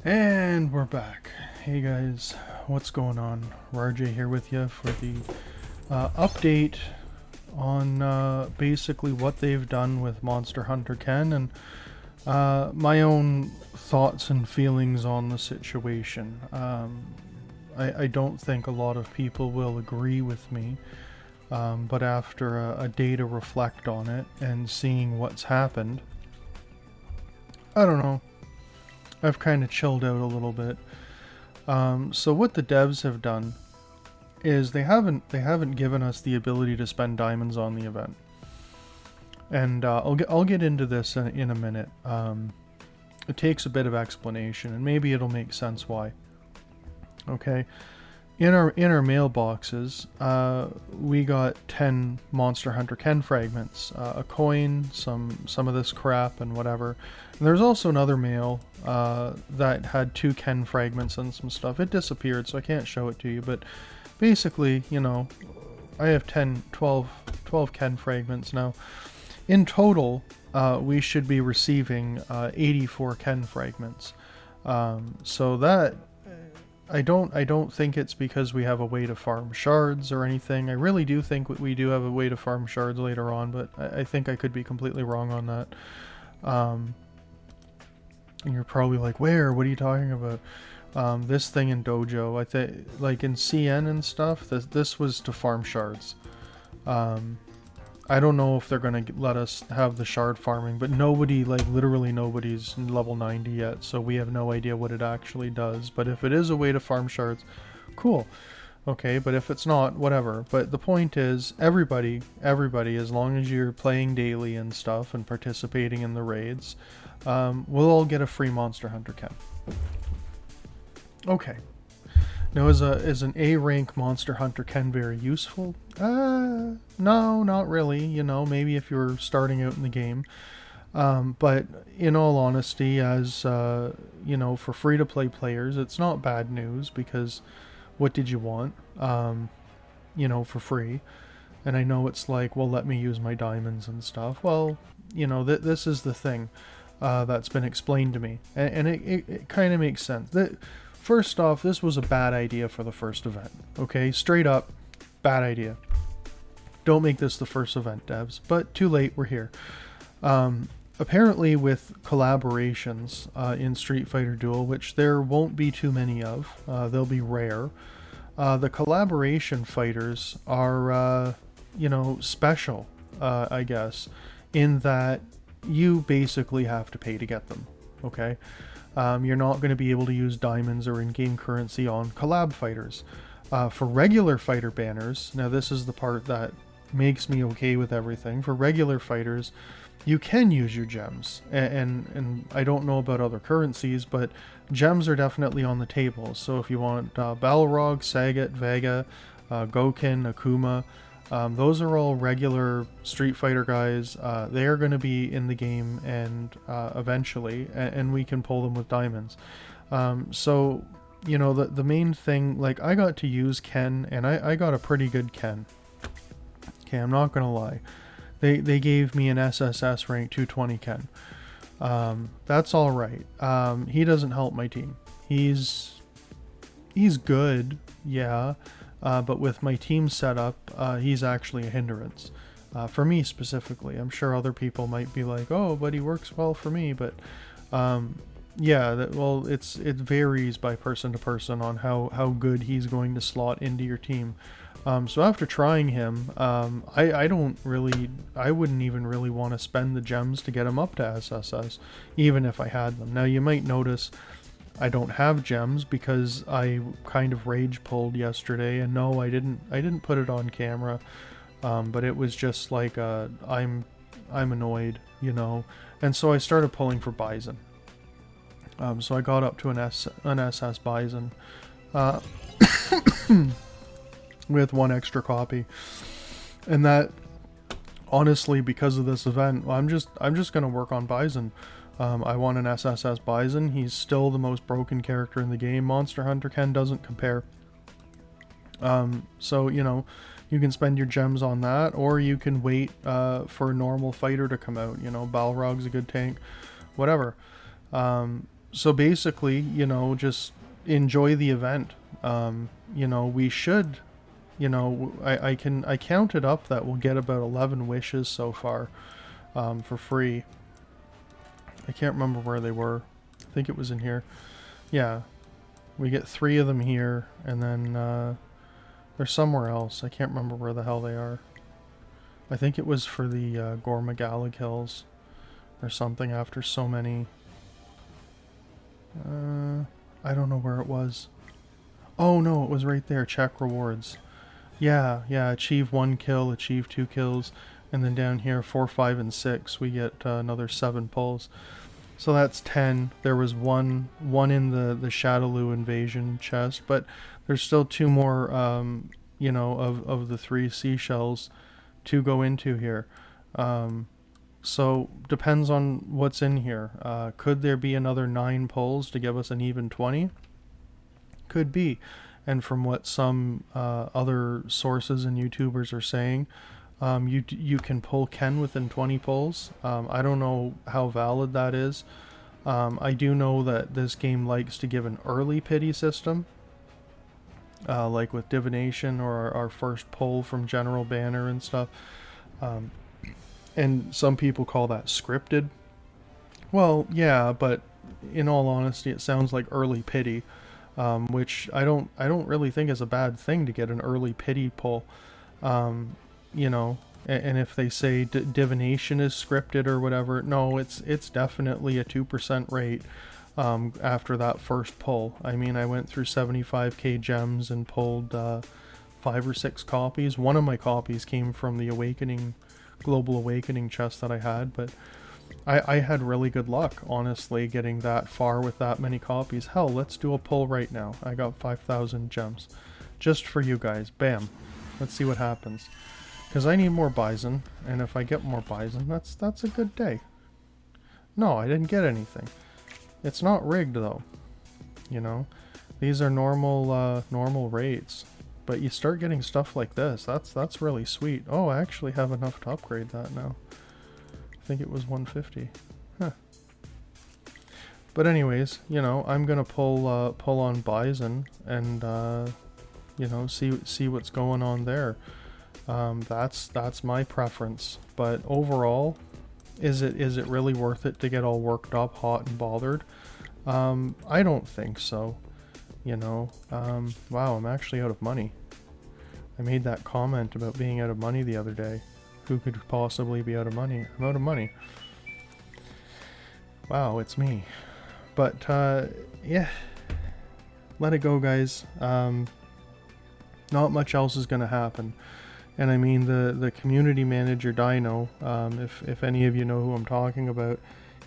And we're back. Hey guys, what's going on? RJ here with you for the update on basically what they've done with Monster Hunter Ken and my own thoughts and feelings on the situation. I don't think a lot of people will agree with me, but after a day to reflect on it and seeing what's happened, I don't know. I've kind of chilled out a little bit. So what the devs have done is they haven't given us the ability to spend diamonds on the event, and I'll get into this in a minute. It takes a bit of explanation, and maybe it'll make sense why. Okay, in our mailboxes, we got 10 Monster Hunter Ken fragments, a coin, some of this crap, and whatever. And there's also another mail that had 2 Ken fragments and some stuff. It disappeared, so I can't show it to you. But basically, you know, I have 12 Ken fragments now. In total, we should be receiving 84 Ken fragments. So that. I don't think it's because we have a way to farm shards or anything. I really do think we do have a way to farm shards later on, but I think I could be completely wrong on that. And you're probably like, where? What are you talking about? This thing in Dojo, I think, like in CN and stuff, this was to farm shards. I don't know if they're going to let us have the shard farming, but nobody, like literally nobody's level 90 yet, so we have no idea what it actually does. But if it is a way to farm shards, cool. Okay, but if it's not, whatever. But the point is, everybody, as long as you're playing daily and stuff and participating in the raids, we'll all get a free Monster Hunter Ken. Okay. Now, is an A rank Monster Hunter Ken very useful? No, not really. You know, maybe if you're starting out in the game. But in all honesty, as you know, for free-to-play players, it's not bad news because what did you want? You know, for free. And I know it's like, well, let me use my diamonds and stuff. Well, you know, this is the thing that's been explained to me, and it kind of makes sense. First off, this was a bad idea for the first event. Okay, straight up, bad idea. Don't make this the first event, devs. But too late, we're here. Apparently with collaborations in Street Fighter Duel, which there won't be too many of, they'll be rare, the collaboration fighters are, you know, special, I guess, in that you basically have to pay to get them, okay? You're not going to be able to use diamonds or in-game currency on collab fighters. For regular fighter banners, now this is the part that makes me okay with everything. For regular fighters, you can use your gems, and I don't know about other currencies, but gems are definitely on the table. So if you want Balrog, Sagat, Vega, Gouken, Akuma, those are all regular Street Fighter guys. They are going to be in the game and eventually, and we can pull them with diamonds. So, you know, the main thing, like, I got to use Ken, and I got a pretty good Ken. Okay, I'm not going to lie. They gave me an SSS rank 220 Ken. That's all right. He doesn't help my team. He's good, yeah. But with my team setup, he's actually a hindrance. For me specifically. I'm sure other people might be like, oh, but he works well for me. But yeah, well, it varies by person to person on how good he's going to slot into your team. So after trying him, I wouldn't even really want to spend the gems to get him up to SSS, even if I had them. Now you might notice I don't have gems because I kind of rage pulled yesterday, and no, I didn't put it on camera, but it was just like I'm annoyed, you know, and so I started pulling for Bison. So I got up to an SS Bison with 1 extra copy, and that honestly, because of this event, I'm just gonna work on Bison. I want an SSS Bison. He's still the most broken character in the game. Monster Hunter Ken doesn't compare. So, you know, you can spend your gems on that, or you can wait for a normal fighter to come out. You know, Balrog's a good tank, whatever. so basically, just enjoy the event. We should, I counted up that we'll get about 11 wishes so far, for free. I can't remember where they were. I think it was in here. Yeah, we get 3 of them here, and then they're somewhere else. I can't remember where the hell they are. I think it was for the Gore Magala kills or something after so many. I don't know where it was. Oh no, it was right there. Check rewards. Yeah, achieve 1 kill, achieve 2 kills, and then down here 4, 5, and 6 we get another 7 pulls. So that's 10. There was one in the Shadowloo invasion chest, but there's still 2 more, of the 3 seashells to go into here. So depends on what's in here. Could there be another 9 pulls to give us an even 20? Could be. And from what some other sources and YouTubers are saying, you can pull Ken within 20 pulls. I don't know how valid that is. I do know that this game likes to give an early pity system, like with divination or our first pull from General Banner and stuff. And some people call that scripted. Well, yeah, but in all honesty, it sounds like early pity, which I don't really think is a bad thing to get an early pity pull. And if they say divination is scripted or whatever, no, it's definitely a 2% rate after that first pull. I mean, I went through 75k gems and pulled 5 or 6 copies. One of my copies came from the Global Awakening chest that I had, but I had really good luck, honestly, getting that far with that many copies. Hell, let's do a pull right now. I got 5,000 gems. Just for you guys. Bam. Let's see what happens. Because I need more bison, and if I get more bison, that's a good day. No, I didn't get anything. It's not rigged, though. These are normal rates. But you start getting stuff like this. That's really sweet. Oh, I actually have enough to upgrade that now. I think it was 150. Huh. But anyways, I'm gonna pull on bison and see what's going on there. That's my preference. But overall, is it really worth it to get all worked up, hot, and bothered? I don't think so. Wow, I'm actually out of money. I made that comment about being out of money the other day. Who could possibly be out of money? I'm out of money. Wow, it's me. But, yeah. Let it go, guys. Not much else is going to happen. And I mean, the community manager, Dino, if any of you know who I'm talking about,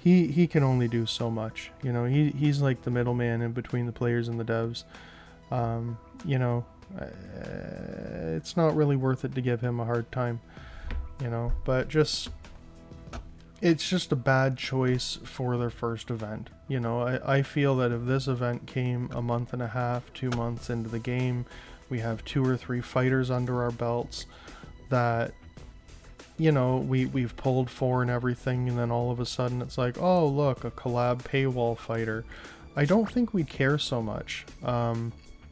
he can only do so much. He's like the middleman in between the players and the devs. It's not really worth it to give him a hard time. But it's just a bad choice for their first event. I feel that if this event came a month and a half, 2 months into the game, we have 2 or 3 fighters under our belts that, we've pulled for and everything, and then all of a sudden it's like, oh look, a collab paywall fighter. I don't think we'd care so much.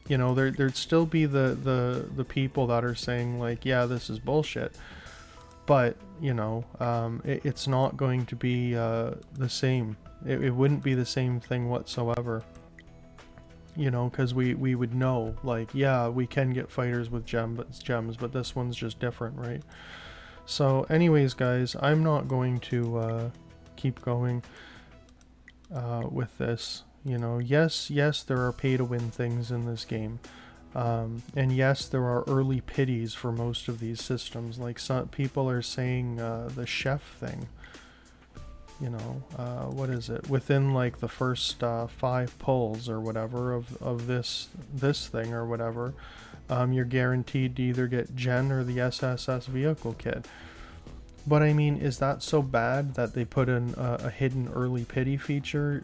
There'd still be the people that are saying like, yeah, this is bullshit. But, it's not going to be the same. It wouldn't be the same thing whatsoever. Because we would know, like, yeah, we can get fighters with gems, but this one's just different, right? So, anyways, guys, I'm not going to keep going with this. Yes, there are pay-to-win things in this game. And yes, there are early pities for most of these systems. Like, some people are saying the chef thing. What is it? Within like the first 5 pulls or whatever of this thing or whatever, you're guaranteed to either get Gen or the SSS vehicle kit. But I mean, is that so bad that they put in a hidden early pity feature?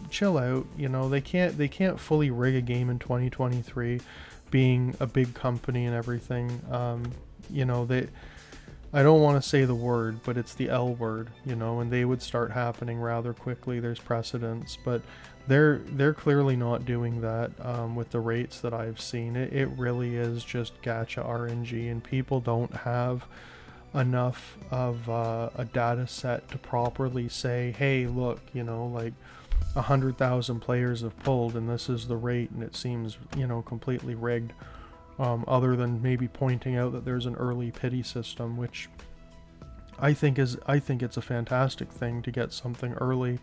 Chill out. They can't fully rig a game in 2023, being a big company and everything. I don't want to say the word, but it's the L word, you know, and they would start happening rather quickly. There's precedents, but they're clearly not doing that with the rates that I've seen. It really is just gacha RNG, and people don't have enough of a data set to properly say, hey, look, you know, like 100,000 players have pulled, and this is the rate, and it seems, you know, completely rigged. Other than maybe pointing out that there's an early pity system, which I think it's a fantastic thing to get something early,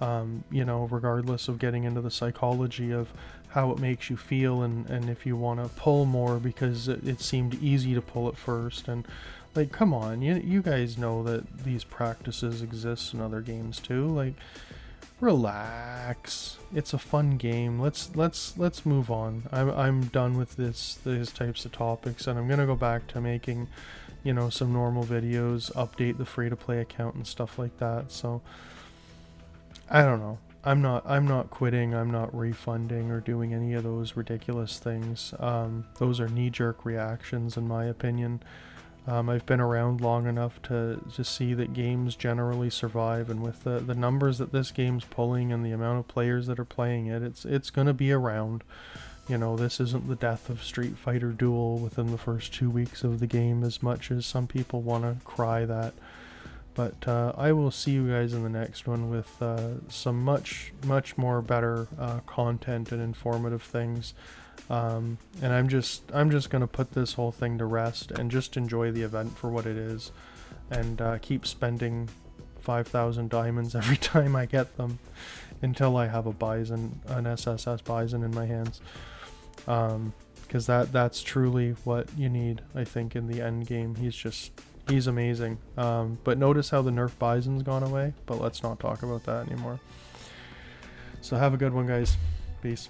you know, regardless of getting into the psychology of how it makes you feel, and if you want to pull more because it seemed easy to pull at first. And like, come on, you guys know that these practices exist in other games too. Like, relax, it's a fun game. Let's move on. I'm done with these types of topics, and I'm gonna go back to making, you know, some normal videos, update the free-to-play account and stuff like that. So I don't know, I'm not quitting, I'm not refunding or doing any of those ridiculous things. Those are knee-jerk reactions in my opinion. I've been around long enough to see that games generally survive, and with the numbers that this game's pulling and the amount of players that are playing it, it's going to be around. You know, this isn't the death of Street Fighter Duel within the first 2 weeks of the game, as much as some people want to cry that. But I will see you guys in the next one with some much more better content and informative things. And I'm just gonna put this whole thing to rest and just enjoy the event for what it is, and keep spending 5,000 diamonds every time I get them until I have an SSS Bison in my hands, because that's truly what you need, I think, in the end game. He's amazing. But notice how the nerf Bison's gone away, but let's not talk about that anymore. So have a good one, guys. Peace.